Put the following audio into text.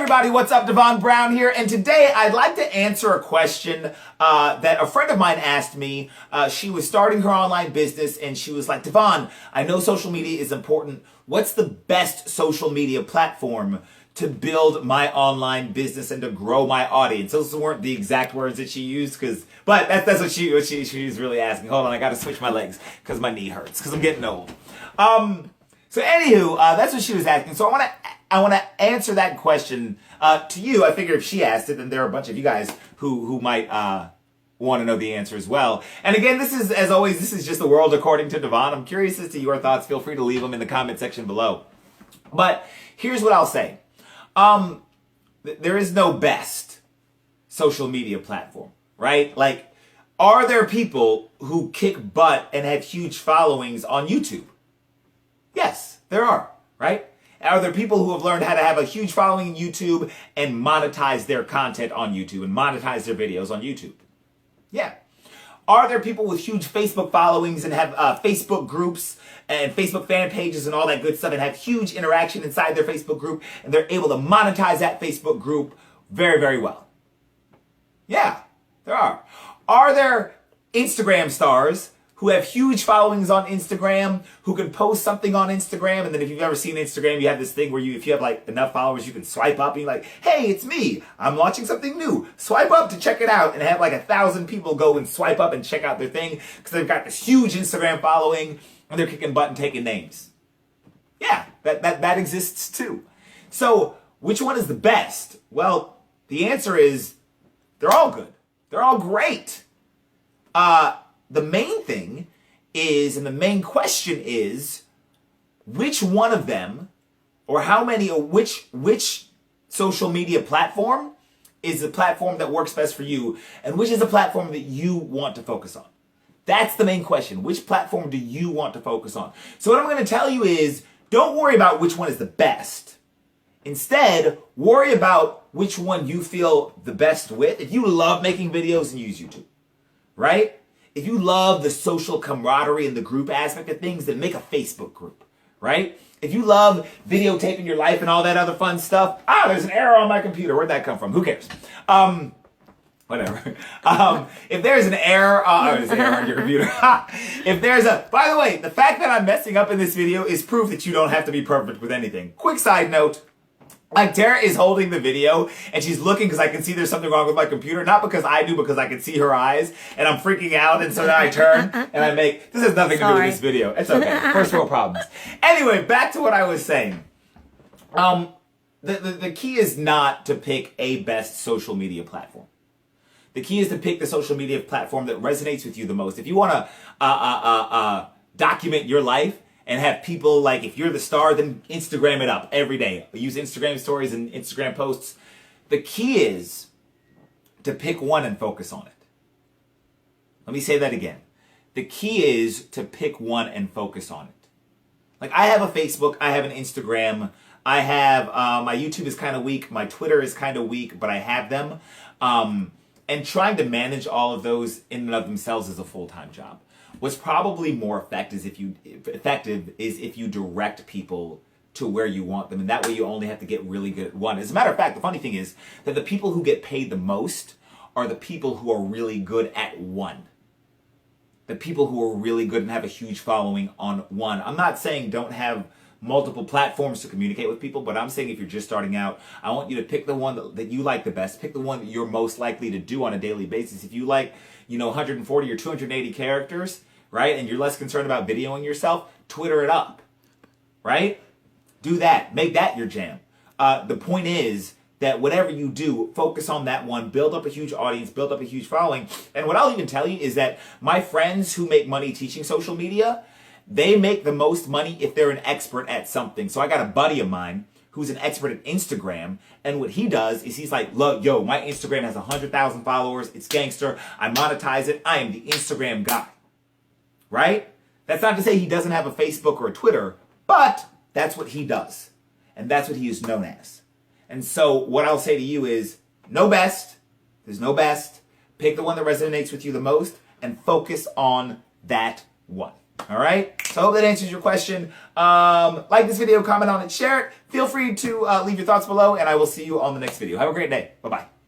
everybody, what's up? Devon Brown here, and today I'd like to answer a question that a friend of mine asked me. She was starting her online business, and she was like, Devon, I know social media is important. What's the best social media platform to build my online business and to grow my audience? Those weren't the exact words that she used, but that's what she was really asking. Hold on, I gotta switch my legs because my knee hurts because I'm getting old. So anywho, that's what she was asking. So I want to answer that question to you. I figure if she asked it, then there are a bunch of you guys who might want to know the answer as well. And again, this is, as always, this is just the world according to Devon. I'm curious as to your thoughts. Feel free to leave them in the comment section below. But here's what I'll say. There is no best social media platform, right? Like, are there people who kick butt and have huge followings on YouTube? Yes, there are, right? Are there people who have learned how to have a huge following in YouTube and monetize their content on YouTube and monetize their videos on YouTube? Yeah. Are there people with huge Facebook followings and have Facebook groups and Facebook fan pages and all that good stuff and have huge interaction inside their Facebook group and they're able to monetize that Facebook group very, very well? Yeah, there are. Are there Instagram stars who have huge followings on Instagram, who can post something on Instagram, and then if you've ever seen Instagram, you have this thing where if you have like enough followers, you can swipe up and you're like, hey, it's me. I'm launching something new. Swipe up to check it out, and have like 1,000 people go and swipe up and check out their thing because they've got this huge Instagram following and they're kicking butt and taking names. Yeah, that exists too. So which one is the best? Well, the answer is they're all good. They're all great. The main thing is, and the main question is, which one of them, or how many, or which social media platform is the platform that works best for you, and which is the platform that you want to focus on? That's the main question. Which platform do you want to focus on? So what I'm going to tell you is, don't worry about which one is the best. Instead, worry about which one you feel the best with. If you love making videos, and use YouTube, right? If you love the social camaraderie and the group aspect of things, then make a Facebook group, right? If you love videotaping your life and all that other fun stuff, there's an error on my computer. Where'd that come from? Who cares? Whatever. If there's an error, there's an error on your computer. By the way, the fact that I'm messing up in this video is proof that you don't have to be perfect with anything. Quick side note. Like, Tara is holding the video, and she's looking because I can see there's something wrong with my computer. Not because I do, because I can see her eyes, and I'm freaking out, and so then I turn, and I make, this has nothing to do with this video. It's okay. First world problems. Anyway, back to what I was saying. The key is not to pick a best social media platform. The key is to pick the social media platform that resonates with you the most. If you want to document your life, and have people, like, if you're the star, then Instagram it up every day. Use Instagram stories and Instagram posts. The key is to pick one and focus on it. Let me say that again. The key is to pick one and focus on it. Like, I have a Facebook, I have an Instagram, I have, my YouTube is kind of weak, my Twitter is kind of weak, but I have them. And trying to manage all of those in and of themselves is a full-time job. What's probably more effective is if you direct people to where you want them, and that way you only have to get really good at one. As a matter of fact, the funny thing is that the people who get paid the most are the people who are really good at one. The people who are really good and have a huge following on one. I'm not saying don't have multiple platforms to communicate with people, but I'm saying if you're just starting out, I want you to pick the one that you like the best. Pick the one that you're most likely to do on a daily basis. If you like, 140 or 280 characters, right, and you're less concerned about videoing yourself, Twitter it up, right? Do that. Make that your jam. The point is that whatever you do, focus on that one, build up a huge audience, build up a huge following. And what I'll even tell you is that my friends who make money teaching social media, they make the most money if they're an expert at something. So I got a buddy of mine who's an expert at Instagram, and what he does is he's like, look, yo, my Instagram has 100,000 followers, it's gangster, I monetize it, I am the Instagram guy, right? That's not to say he doesn't have a Facebook or a Twitter, but that's what he does, and that's what he is known as. And so what I'll say to you is, there's no best, pick the one that resonates with you the most, and focus on that one. All right. So I hope that answers your question. Like this video, comment on it, share it. Feel free to leave your thoughts below, and I will see you on the next video. Have a great day. Bye-bye.